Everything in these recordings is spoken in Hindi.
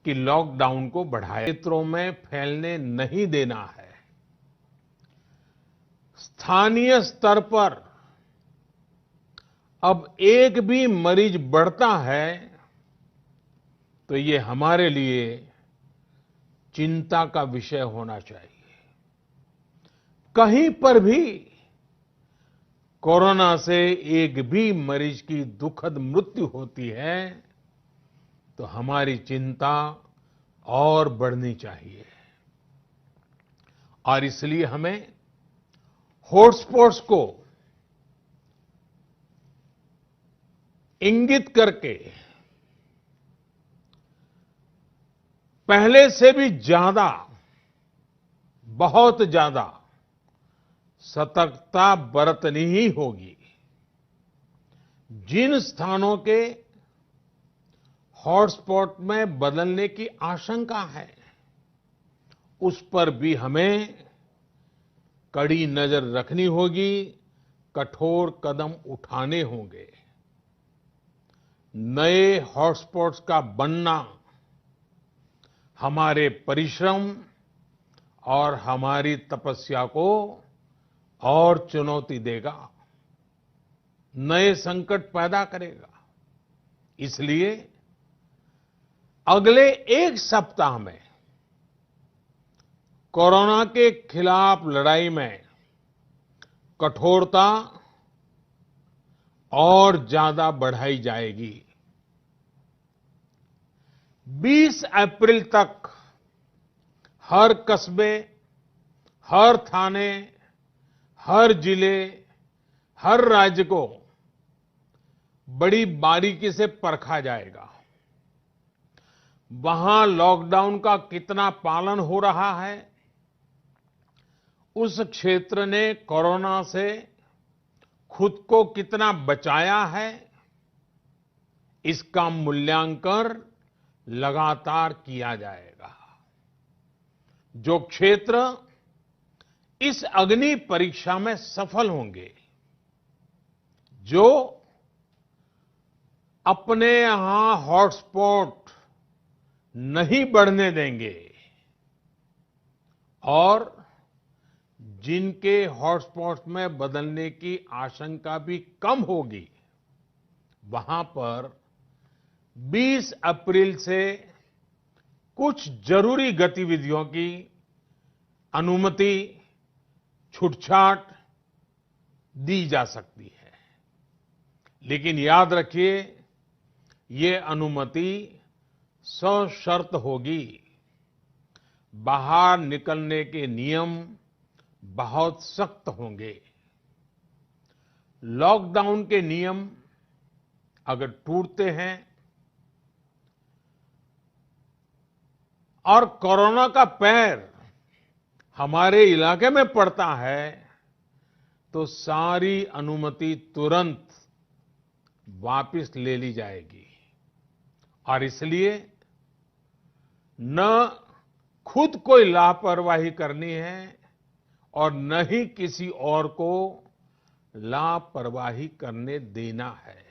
कि लॉकडाउन को बढ़ाया क्षेत्रों में फैलने नहीं देना है। स्थानीय स्तर पर अब एक भी मरीज बढ़ता है तो ये हमारे लिए चिंता का विषय होना चाहिए। कहीं पर भी कोरोना से एक भी मरीज की दुखद मृत्यु होती है तो हमारी चिंता और बढ़नी चाहिए और इसलिए हमें हॉटस्पॉट्स को इंगित करके पहले से भी ज्यादा, बहुत ज्यादा सतर्कता बरतनी ही होगी। जिन स्थानों के हॉटस्पॉट में बदलने की आशंका है उस पर भी हमें कड़ी नजर रखनी होगी, कठोर कदम उठाने होंगे। नए हॉटस्पॉट्स का बनना हमारे परिश्रम और हमारी तपस्या को और चुनौती देगा, नए संकट पैदा करेगा। इसलिए अगले एक सप्ताह में कोरोना के खिलाफ लड़ाई में कठोरता और ज्यादा बढ़ाई जाएगी। 20 अप्रैल तक हर कस्बे, हर थाने, हर जिले, हर राज्य को बड़ी बारीकी से परखा जाएगा। वहां लॉकडाउन का कितना पालन हो रहा है, उस क्षेत्र ने कोरोना से खुद को कितना बचाया है, इसका मूल्यांकन लगातार किया जाएगा। जो क्षेत्र इस अग्नि परीक्षा में सफल होंगे, जो अपने यहां हॉटस्पॉट नहीं बढ़ने देंगे और जिनके हॉटस्पॉट में बदलने की आशंका भी कम होगी, वहां पर 20 अप्रैल से कुछ जरूरी गतिविधियों की अनुमति, छूटछाट दी जा सकती है। लेकिन याद रखिए, ये अनुमति सशर्त होगी। बाहर निकलने के नियम बहुत सख्त होंगे। लॉकडाउन के नियम अगर टूटते हैं और कोरोना का पैर हमारे इलाके में पड़ता है तो सारी अनुमति तुरंत वापस ले ली जाएगी। और इसलिए न खुद कोई लापरवाही करनी है और न ही किसी और को लापरवाही करने देना है।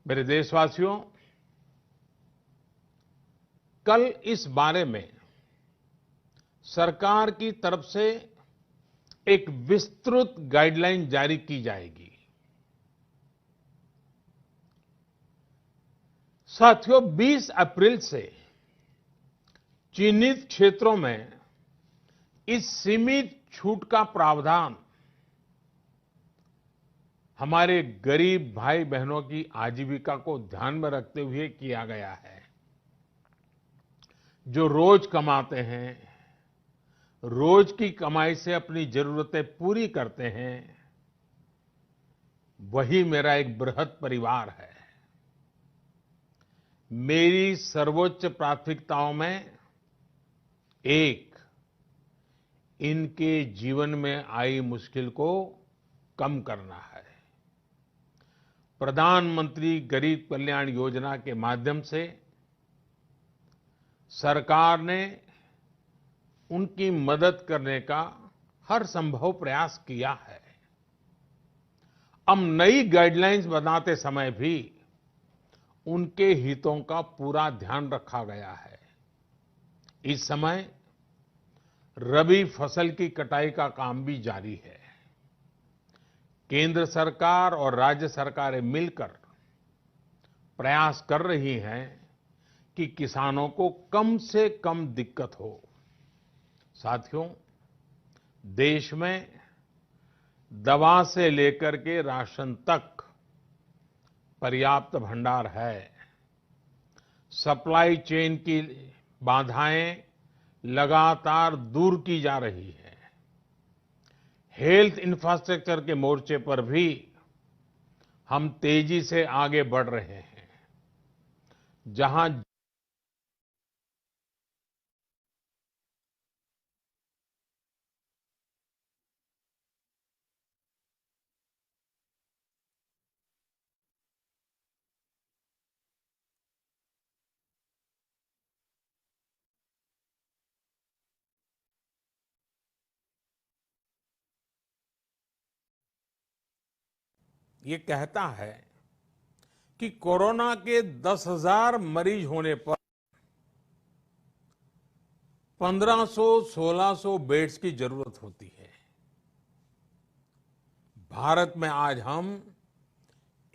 मेरे देशवासियों, कल इस बारे में सरकार की तरफ से एक विस्तृत गाइडलाइन जारी की जाएगी। साथियों, 20 अप्रैल से चिन्हित क्षेत्रों में इस सीमित छूट का प्रावधान हमारे गरीब भाई बहनों की आजीविका को ध्यान में रखते हुए किया गया है। जो रोज कमाते हैं, रोज की कमाई से अपनी जरूरतें पूरी करते हैं, वही मेरा एक बृहद परिवार है। मेरी सर्वोच्च प्राथमिकताओं में एक, इनके जीवन में आई मुश्किल को कम करना है। प्रधानमंत्री गरीब कल्याण योजना के माध्यम से सरकार ने उनकी मदद करने का हर संभव प्रयास किया है। अब नई गाइडलाइंस बनाते समय भी उनके हितों का पूरा ध्यान रखा गया है। इस समय रबी फसल की कटाई का काम भी जारी है। केंद्र सरकार और राज्य सरकारें मिलकर प्रयास कर रही हैं कि किसानों को कम से कम दिक्कत हो। साथियों, देश में दवा से लेकर के राशन तक पर्याप्त भंडार है। सप्लाई चेन की बाधाएं लगातार दूर की जा रही है। हेल्थ इंफ्रास्ट्रक्चर के मोर्चे पर भी हम तेजी से आगे बढ़ रहे हैं। जहां ये कहता है कि कोरोना के 10,000 मरीज होने पर 1500-1600 बेड्स की जरूरत होती है। भारत में आज हम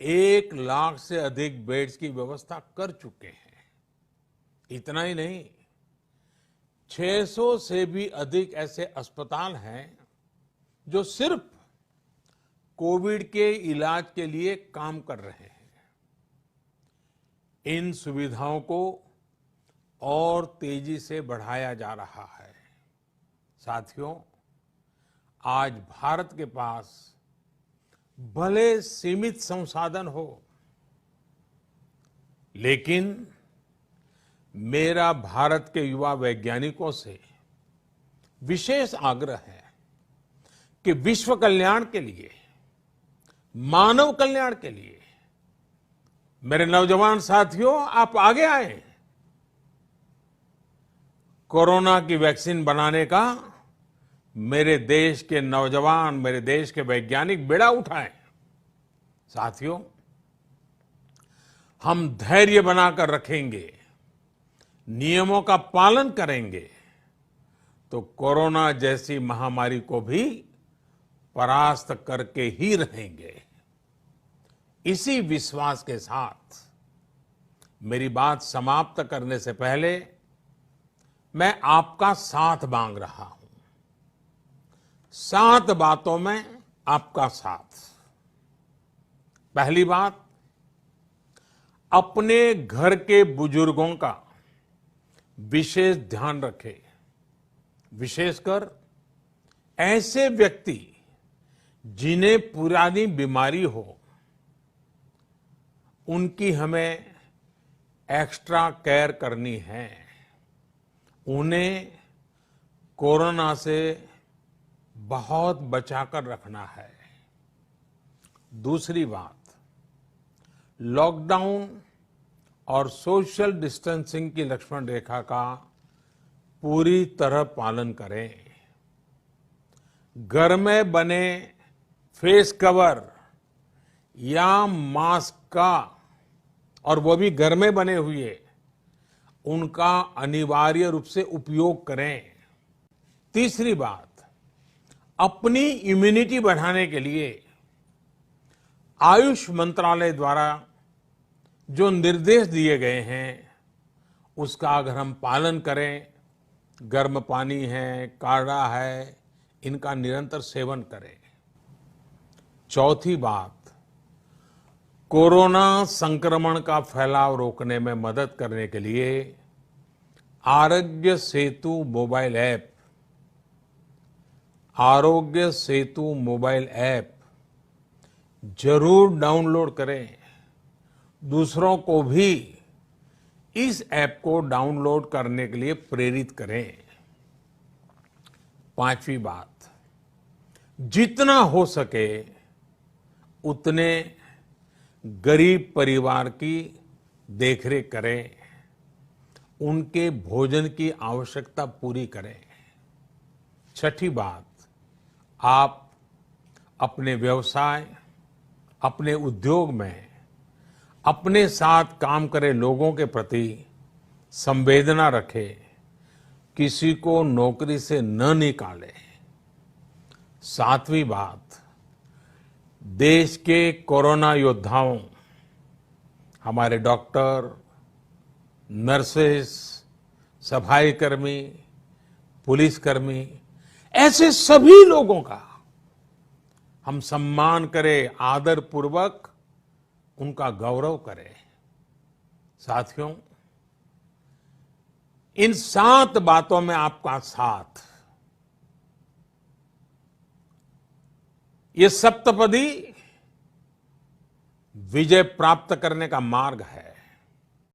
1 लाख से अधिक बेड्स की व्यवस्था कर चुके हैं। इतना ही नहीं, 600 से भी अधिक ऐसे अस्पताल हैं जो सिर्फ कोविड के इलाज के लिए काम कर रहे हैं। इन सुविधाओं को और तेजी से बढ़ाया जा रहा है। साथियों, आज भारत के पास भले सीमित संसाधन हो, लेकिन मेरा भारत के युवा वैज्ञानिकों से विशेष आग्रह है कि विश्व कल्याण के लिए, मानव कल्याण के लिए मेरे नौजवान साथियों, आप आगे आए। कोरोना की वैक्सीन बनाने का मेरे देश के नौजवान, मेरे देश के वैज्ञानिक बेड़ा उठाएं। साथियों, हम धैर्य बनाकर रखेंगे, नियमों का पालन करेंगे, तो कोरोना जैसी महामारी को भी परास्त करके ही रहेंगे। इसी विश्वास के साथ मेरी बात समाप्त करने से पहले मैं आपका साथ मांग रहा हूं। 7 बातों में आपका साथ। पहली बात, अपने घर के बुजुर्गों का विशेष ध्यान रखें। विशेषकर ऐसे व्यक्ति जिन्हें पुरानी बीमारी हो, उनकी हमें एक्स्ट्रा केयर करनी है। उन्हें कोरोना से बहुत बचाकर रखना है। दूसरी बात, लॉकडाउन और सोशल डिस्टेंसिंग की लक्ष्मण रेखा का पूरी तरह पालन करें। घर में बने फेस कवर या मास्क का, और वो भी घर में बने हुए, उनका अनिवार्य रूप से उपयोग करें। तीसरी बात, अपनी इम्यूनिटी बढ़ाने के लिए आयुष मंत्रालय द्वारा जो निर्देश दिए गए हैं, उसका अगर हम पालन करें, गर्म पानी है, काढ़ा है, इनका निरंतर सेवन करें। चौथी बात, कोरोना संक्रमण का फैलाव रोकने में मदद करने के लिए Aarogya Setu mobile app, Aarogya Setu mobile app जरूर डाउनलोड करें। दूसरों को भी इस ऐप को डाउनलोड करने के लिए प्रेरित करें। पांचवी बात, जितना हो सके उतने गरीब परिवार की देखरेख करें, उनके भोजन की आवश्यकता पूरी करें। छठी बात, आप अपने व्यवसाय, अपने उद्योग में अपने साथ काम करे लोगों के प्रति संवेदना रखे, किसी को नौकरी से न निकाले। सातवीं बात, देश के कोरोना योद्धाओं, हमारे डॉक्टर, नर्सेस, सफाई कर्मी, पुलिसकर्मी, ऐसे सभी लोगों का हम सम्मान करें, आदर पूर्वक उनका गौरव करें। साथियों, इन 7 बातों में आपका साथ, ये सप्तपदी विजय प्राप्त करने का मार्ग है।